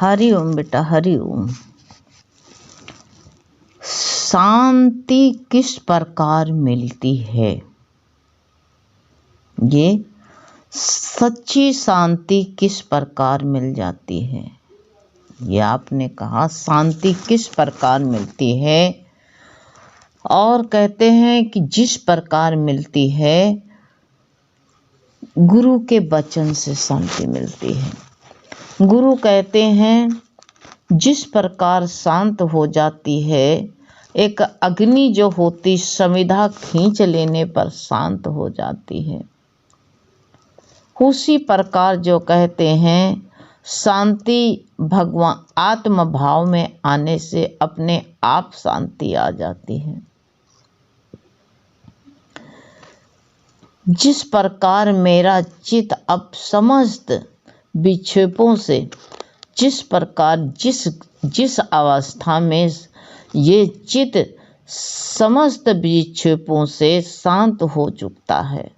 हरि ओम बेटा, हरि ओम। शांति किस प्रकार मिलती है? ये सच्ची शांति किस प्रकार मिल जाती है? ये आपने कहा शांति किस प्रकार मिलती है, और कहते हैं कि जिस प्रकार मिलती है गुरु के वचन से शांति मिलती है। गुरु कहते हैं जिस प्रकार शांत हो जाती है, एक अग्नि जो होती समिधा खींच लेने पर शांत हो जाती है, उसी प्रकार जो कहते हैं शांति भगवान आत्म भाव में आने से अपने आप शांति आ जाती है। जिस प्रकार मेरा चित्त अब समस्त विक्षेपों से, जिस प्रकार जिस अवस्था में ये चित्त समस्त विक्षेपों से शांत हो चुकता है,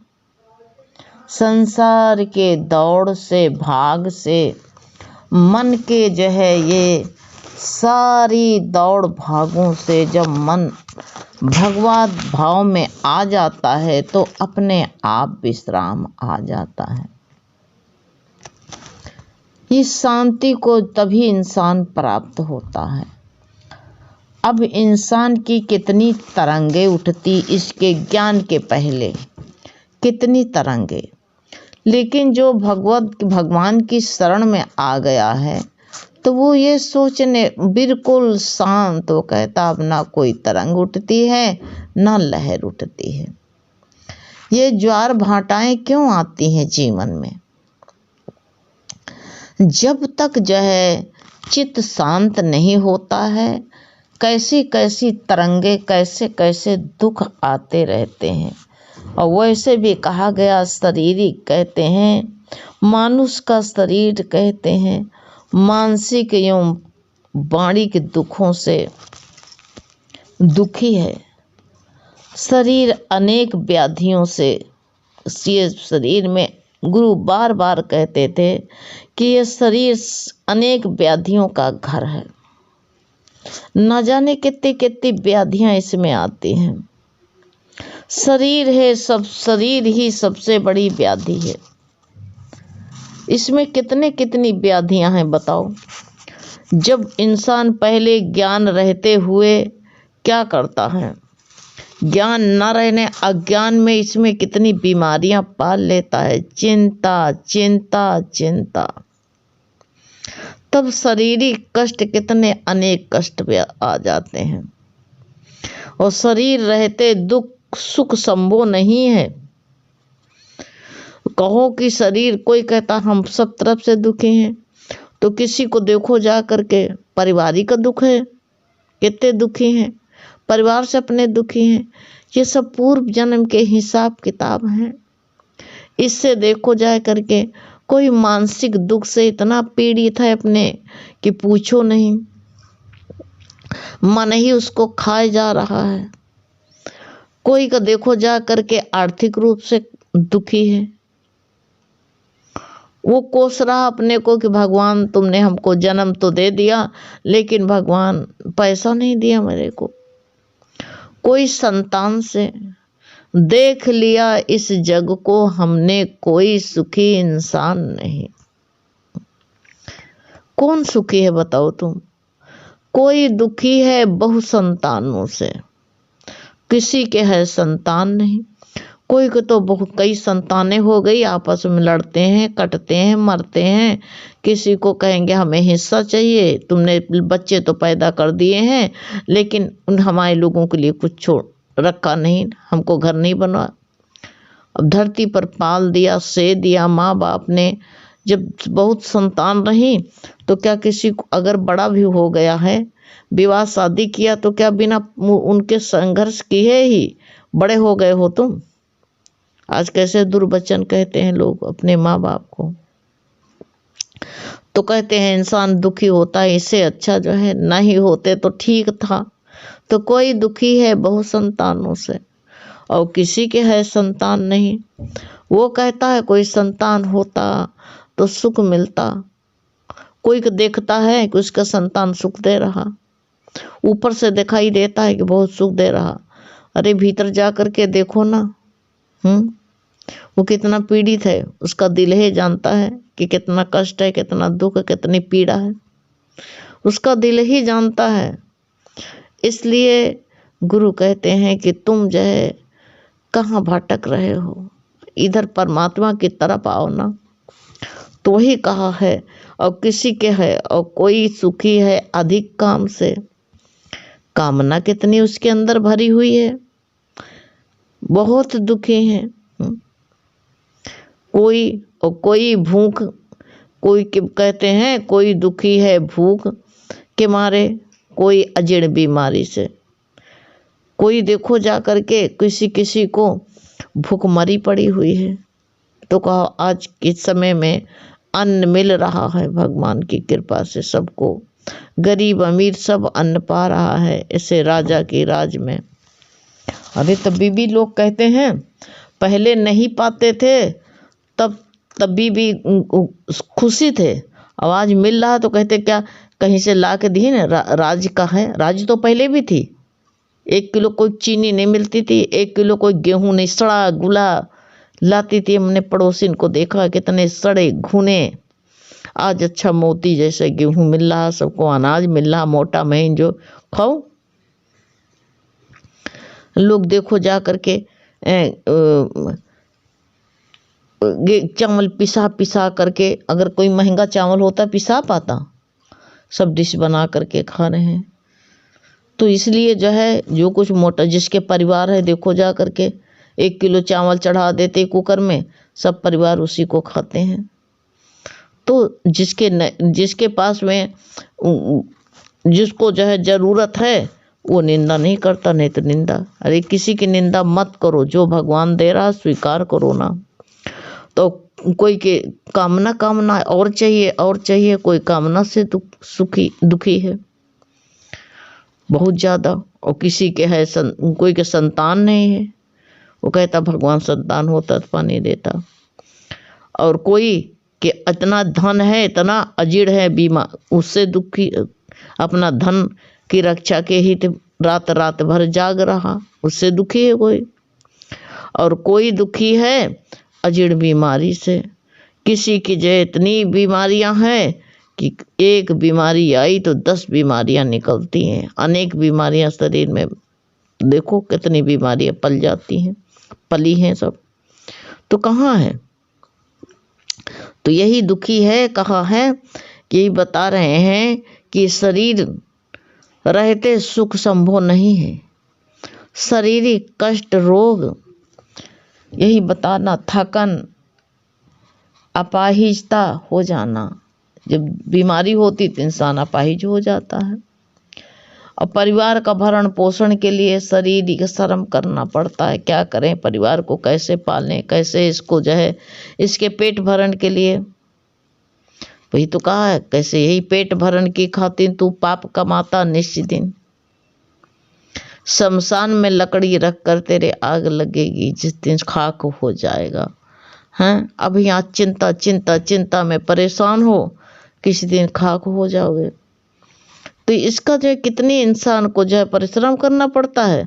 संसार के दौड़ से भाग से मन के जो है ये सारी दौड़ भागों से जब मन भगवत भाव में आ जाता है तो अपने आप विश्राम आ जाता है। इस शांति को तभी इंसान प्राप्त होता है। अब इंसान की कितनी तरंगे उठती इसके ज्ञान के पहले, कितनी तरंगे, लेकिन जो भगवान की शरण में आ गया है तो वो ये सोचने बिल्कुल शांत, वो कहता अब ना कोई तरंग उठती है ना लहर उठती है। ये ज्वार भाटाएं क्यों आती हैं जीवन में? जब तक जो है चित्त शांत नहीं होता है, कैसी कैसी तरंगे, कैसे कैसे दुख आते रहते हैं। और वैसे भी कहा गया शारीरिक कहते हैं, मानुष का शरीर कहते हैं मानसिक एवं वाणिक दुखों से दुखी है। शरीर अनेक व्याधियों से, ये शरीर में गुरु बार बार कहते थे कि ये शरीर अनेक व्याधियों का घर है। न जाने कितनी कितनी व्याधियां इसमें आती हैं। शरीर है, सब शरीर ही सबसे बड़ी व्याधि है। इसमें कितनी व्याधियां हैं बताओ। जब इंसान पहले ज्ञान रहते हुए क्या करता है, ज्ञान न रहने अज्ञान में इसमें कितनी बीमारियां पाल लेता है। चिंता चिंता चिंता, तब शारीरिक कष्ट कितने अनेक कष्ट आ जाते हैं। और शरीर रहते दुख सुख संभव नहीं है। कहो कि शरीर, कोई कहता हम सब तरफ से दुखी हैं, तो किसी को देखो जा करके पारिवारिक का दुख है, कितने दुखी हैं, परिवार से अपने दुखी हैं। ये सब पूर्व जन्म के हिसाब किताब हैं। इससे देखो जा करके कोई मानसिक दुख से इतना पीड़ित है अपने कि पूछो नहीं, मन ही उसको खाए जा रहा है। कोई का देखो जा करके आर्थिक रूप से दुखी है, वो कोस रहा अपने को कि भगवान तुमने हमको जन्म तो दे दिया, लेकिन भगवान पैसा नहीं दिया मेरे को। कोई संतान से, देख लिया इस जग को हमने, कोई सुखी इंसान नहीं। कौन सुखी है बताओ तुम? कोई दुखी है बहु संतानों से, किसी के है संतान नहीं। कोई को तो बहुत कई संतानें हो गई, आपस में लड़ते हैं, कटते हैं, मरते हैं। किसी को कहेंगे हमें हिस्सा चाहिए, तुमने बच्चे तो पैदा कर दिए हैं लेकिन उन हमारे लोगों के लिए कुछ छोड़ रखा नहीं, हमको घर नहीं बनवा। अब धरती पर पाल दिया, से दिया माँ बाप ने। जब बहुत संतान रही तो क्या किसी को अगर बड़ा भी हो गया है, विवाह शादी किया, तो क्या बिना उनके संघर्ष किए ही बड़े हो गए हो तुम? आज कैसे दुर्वचन कहते हैं लोग अपने माँ बाप को। तो कहते हैं इंसान दुखी होता है, इससे अच्छा जो है ना ही होते तो ठीक था। तो कोई दुखी है बहु संतानों से, और किसी के है संतान नहीं। वो कहता है कोई संतान होता तो सुख मिलता, कोई को देखता है कि उसका संतान सुख दे रहा, ऊपर से दिखाई देता है कि बहुत सुख दे रहा, अरे भीतर जा करके देखो ना। वो कितना पीड़ित है, उसका दिल ही जानता है कि कितना कष्ट है, कितना दुख है, कितनी पीड़ा है, उसका दिल ही जानता है। इसलिए गुरु कहते हैं कि तुम जो है कहाँ भटक रहे हो, इधर परमात्मा की तरफ आओ ना। तो वही कहा है, और किसी के है और कोई सुखी है अधिक काम से, कामना कितनी उसके अंदर भरी हुई है, बहुत दुखी है। कोई भूख, कोई कहते हैं कोई दुखी है भूख के मारे, कोई अजीर्ण बीमारी से, कोई देखो जा करके किसी को भूखमरी पड़ी हुई है। तो कहा आज के समय में अन्न मिल रहा है, भगवान की कृपा से सबको, गरीब अमीर सब अन्न पा रहा है ऐसे राजा की राज में। अरे तभी भी लोग कहते हैं पहले नहीं पाते थे तभी भी खुशी थे, आवाज मिल रहा तो कहते क्या कहीं से ला के दी ना, राज का है, राज तो पहले भी थी। 1 किलो कोई चीनी नहीं मिलती थी, 1 किलो कोई गेहूं नहीं, सड़ा गुला लाती थी। हमने पड़ोसिन को देखा कितने सड़े घुने, आज अच्छा मोती जैसे गेहूं मिल रहा, सबको अनाज मिल रहा, मोटा महीन जो खाओ। लोग देखो जा करके चावल पिसा करके, अगर कोई महंगा चावल होता पिसा पाता, सब डिश बना करके खा रहे हैं। तो इसलिए जो है जो कुछ मोटा जिसके परिवार है देखो जा करके 1 किलो चावल चढ़ा देते कुकर में, सब परिवार उसी को खाते हैं। तो जिसके पास में जिसको जो है जरूरत है वो निंदा नहीं करता, नहीं तो निंदा। अरे किसी की निंदा मत करो, जो भगवान दे रहा स्वीकार करो ना। तो कोई के कामना और चाहिए, कोई कामना से दुखी है बहुत ज़्यादा, और किसी के है कोई के संतान नहीं है, वो कहता भगवान संतान होता तो पानी देता। और कोई के इतना धन है, इतना अजीर्ण है बीमार, उससे दुखी, अपना धन की रक्षा के ही रात भर जाग रहा, उससे दुखी है कोई। और कोई दुखी है अजीर्ण बीमारी से, किसी की जो इतनी बीमारियां हैं कि एक बीमारी आई तो 10 बीमारियां निकलती हैं, अनेक बीमारियां शरीर में, देखो कितनी बीमारियां पल जाती हैं, पली हैं सब। तो कहाँ है, तो यही दुखी है। कहा है कि यही बता रहे हैं कि शरीर रहते सुख संभव नहीं है, शारीरिक कष्ट रोग, यही बताना, थकन, अपाहिजता हो जाना। जब बीमारी होती तो इंसान अपाहिज हो जाता है। और परिवार का भरण पोषण के लिए शारीरिक श्रम करना पड़ता है। क्या करें, परिवार को कैसे पालें, कैसे इसको जो है इसके पेट भरण के लिए, वही तो कहा है, कैसे यही पेट भरण की खातिर तू पाप कमाता निश्चित दिन, शमशान में लकड़ी रख कर तेरे आग लगेगी, जिस दिन खाक हो जाएगा। हैं अब यहाँ चिंता में परेशान हो, किसी दिन खाक हो जाओगे। तो इसका जो है कितनी इंसान को जो है परिश्रम करना पड़ता है,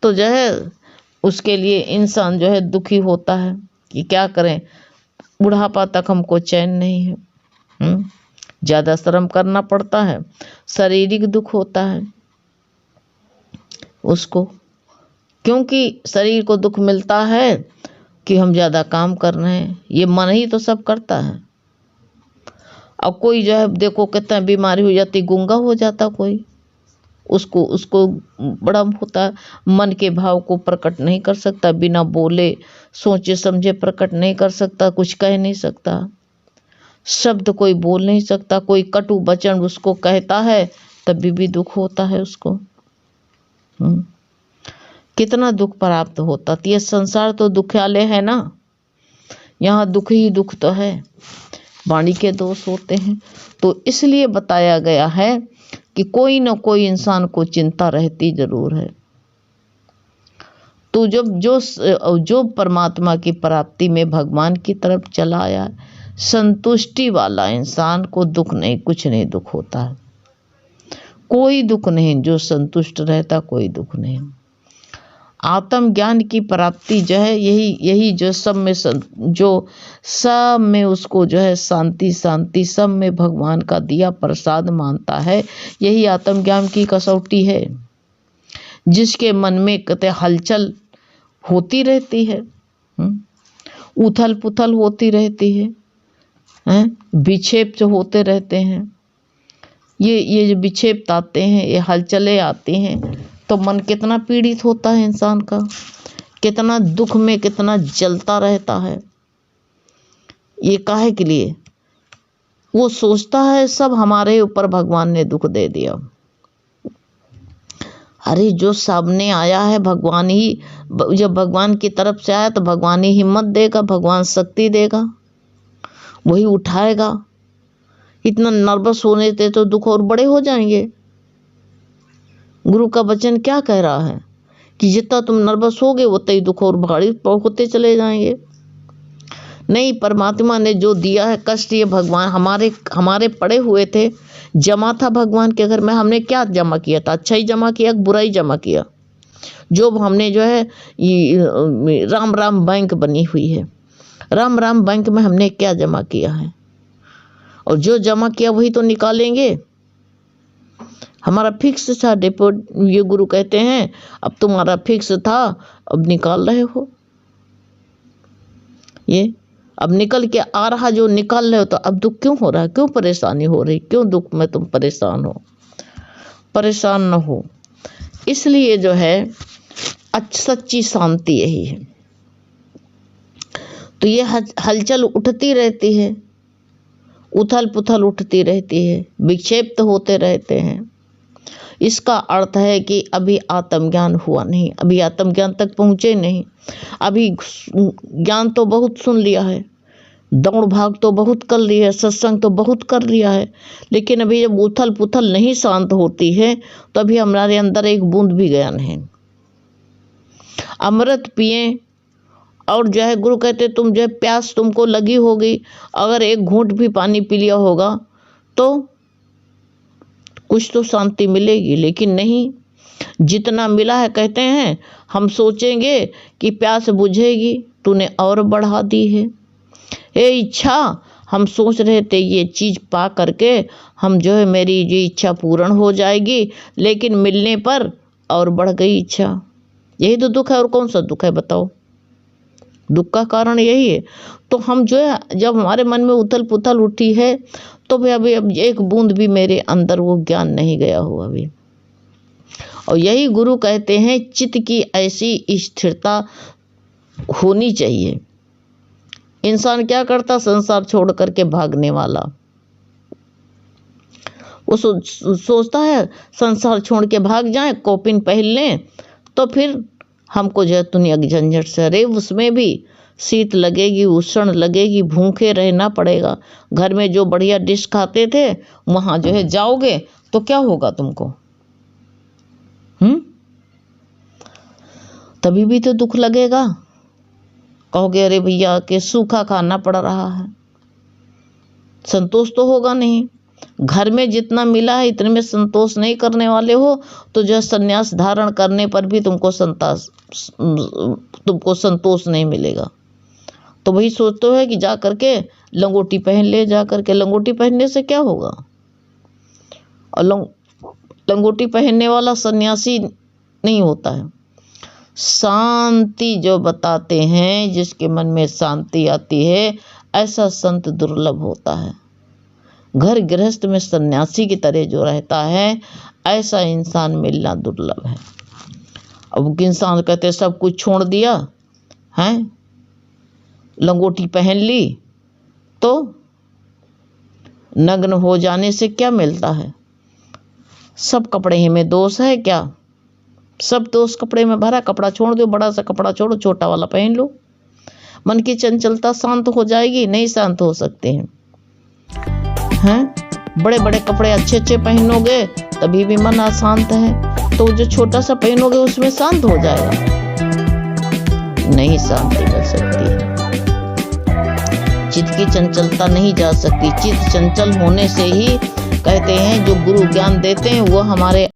तो जो है उसके लिए इंसान जो है दुखी होता है कि क्या करें, बुढ़ापा तक हमको चैन नहीं है। ज़्यादा श्रम करना पड़ता है, शारीरिक दुख होता है उसको, क्योंकि शरीर को दुख मिलता है कि हम ज़्यादा काम कर रहे हैं, ये मन ही तो सब करता है। अब कोई जो है देखो कितना बीमारी हो जाती, गूंगा हो जाता कोई, उसको बड़ा होता है, मन के भाव को प्रकट नहीं कर सकता, बिना बोले सोचे समझे प्रकट नहीं कर सकता, कुछ कह नहीं सकता, शब्द कोई बोल नहीं सकता, कोई कटु वचन उसको कहता है तभी भी दुख होता है उसको। कितना दुख प्राप्त होता। ये संसार तो दुखालय है ना, यहाँ दुख ही दुख तो है, वाणी के दोष होते हैं। तो इसलिए बताया गया है कि कोई न कोई इंसान को चिंता रहती जरूर है। तो जब जो परमात्मा की प्राप्ति में भगवान की तरफ चला आया, संतुष्टि वाला इंसान को दुख नहीं, कुछ नहीं दुख होता है, कोई दुख नहीं। जो संतुष्ट रहता कोई दुख नहीं। आत्मज्ञान की प्राप्ति जो है यही जो सब में उसको जो है शांति शांति, सब में भगवान का दिया प्रसाद मानता है, यही आत्मज्ञान की कसौटी है। जिसके मन में कहते हलचल होती रहती है, उथल पुथल होती रहती है, विक्षेप जो होते रहते हैं, ये जो विक्षेप आते हैं, ये हलचलें आती हैं, तो मन कितना पीड़ित होता है इंसान का, कितना दुख में कितना जलता रहता है। ये काहे के लिए? वो सोचता है सब हमारे ऊपर भगवान ने दुख दे दिया। अरे जो सामने आया है भगवान ही, जब भगवान की तरफ से आया तो भगवान ही हिम्मत देगा, भगवान शक्ति देगा, वही उठाएगा। इतना नर्वस होने से तो दुख और बड़े हो जाएंगे। गुरु का वचन क्या कह रहा है कि जितना तुम नर्वस होगे उतना ही दुख और भारी होते चले जाएंगे। नहीं, परमात्मा ने जो दिया है कष्ट, ये भगवान हमारे पड़े हुए थे, जमा था भगवान के घर में। हमने क्या जमा किया था? अच्छा ही जमा किया, बुरा ही जमा किया। जो हमने जो है राम राम बैंक बनी हुई है, राम राम बैंक में हमने क्या जमा किया है, और जो जमा किया वही तो निकालेंगे। हमारा फिक्स था डिपोजिट, ये गुरु कहते हैं अब तुम्हारा फिक्स था, अब निकाल रहे हो। ये अब निकल के आ रहा, जो निकाल रहे हो, तो अब दुख क्यों हो रहा है? क्यों परेशानी हो रही? क्यों दुख में तुम परेशान हो? परेशान न हो। इसलिए जो है सच्ची शांति यही है। तो ये हलचल उठती रहती है, उथल पुथल उठती रहती है, विक्षेप तो होते रहते हैं। इसका अर्थ है कि अभी आत्मज्ञान हुआ नहीं, अभी आत्मज्ञान तक पहुँचे नहीं। अभी ज्ञान तो बहुत सुन लिया है, दौड़ भाग तो बहुत कर लिया है, सत्संग तो बहुत कर लिया है, लेकिन अभी जब उथल पुथल नहीं शांत होती है तो अभी हमारे अंदर एक बूंद भी गया नहीं। अमृत पिए, और जो है गुरु कहते तुम जो है प्यास तुमको लगी होगी, अगर एक घूंट भी पानी पी लिया होगा तो कुछ तो शांति मिलेगी, लेकिन नहीं। जितना मिला है कहते हैं हम सोचेंगे कि प्यास बुझेगी, तूने और बढ़ा दी है। ये इच्छा हम सोच रहे थे ये चीज़ पा करके हम जो है मेरी ये इच्छा पूर्ण हो जाएगी, लेकिन मिलने पर और बढ़ गई इच्छा। यही तो दुख है, और कौन सा दुख है बताओ? दुख का कारण यही है। तो हम जो है जब हमारे मन में उथल पुथल उठी है तो भी अभी अब एक बूंद भी मेरे अंदर वो ज्ञान नहीं गया हो अभी। और यही गुरु कहते हैं चित्त की ऐसी स्थिरता होनी चाहिए। इंसान क्या करता? संसार छोड़ करके भागने वाला। वो सोचता है संसार छोड़ के भाग जाए, कॉपिन पहन लें तो फिर हमको जो है दुनिया की झंझट से, अरे उसमें भी शीत लगेगी, उष्ण लगेगी, भूखे रहना पड़ेगा। घर में जो बढ़िया डिश खाते थे वहाँ जो है जाओगे तो क्या होगा तुमको? तभी भी तो दुख लगेगा। कहोगे अरे भैया कि सूखा खाना पड़ रहा है, संतोष तो होगा नहीं। घर में जितना मिला है इतने में संतोष नहीं करने वाले हो तो जो संन्यास धारण करने पर भी तुमको संतोष नहीं मिलेगा। तो वही सोचते हो कि जा करके लंगोटी पहन ले, जा करके लंगोटी पहनने से क्या होगा? और लंगोटी पहनने वाला सन्यासी नहीं होता है। शांति जो बताते हैं, जिसके मन में शांति आती है, ऐसा संत दुर्लभ होता है। घर गृहस्थ में सन्यासी की तरह जो रहता है, ऐसा इंसान मिलना दुर्लभ है। अब इंसान कहते सब कुछ छोड़ दिया है, लंगोटी पहन ली, तो नग्न हो जाने से क्या मिलता है? सब कपड़े ही में दोष है क्या? सब दोष कपड़े में भरा। कपड़ा छोड़ दो, बड़ा सा कपड़ा छोड़ो, छोटा वाला पहन लो, मन की चंचलता शांत हो जाएगी। नहीं शांत हो सकते हैं। बड़े बड़े कपड़े अच्छे अच्छे पहनोगे तभी भी मन अशांत है, तो जो छोटा सा पहनोगे उसमें शांत हो जाएगा? नहीं शांति मिल सकती है। चित्त की चंचलता नहीं जा सकती। चित्त चंचल होने से ही कहते हैं जो गुरु ज्ञान देते हैं वो हमारे